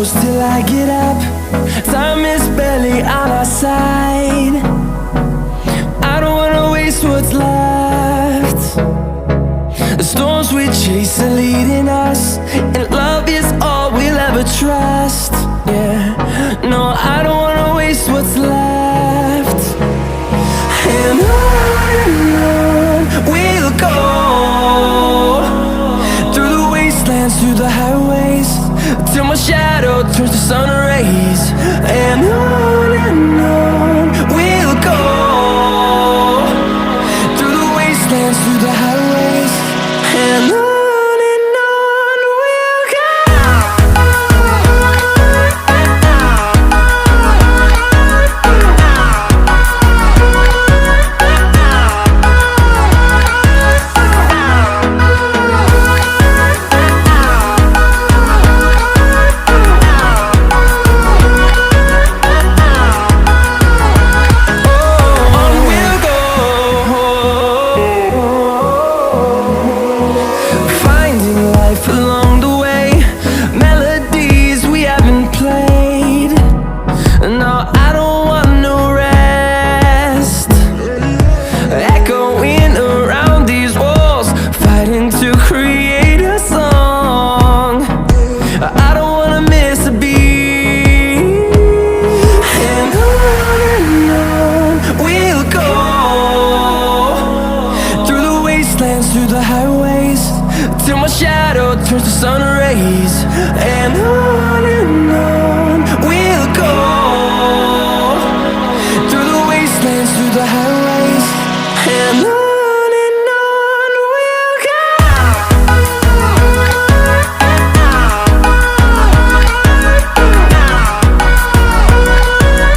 goes till I get up. Time is barely on our side. I don't wanna waste what's left. The storms we chase are leading us, and love is all we'll ever trust. Yeah, no, I don't wanna waste what's left. And on we'll go, through the wastelands, through the highways, till my shadow turns to sun rays. And on we'll go, through the wastelands, through the highways, and on we'll go. Along the way, melodies we haven't played. No, I don't want no rest. Echoing around these walls, fighting to create a song. I don't wanna miss a beat. And on we'll go, through the wastelands, through the highways, till my shadow turns to sun rays. And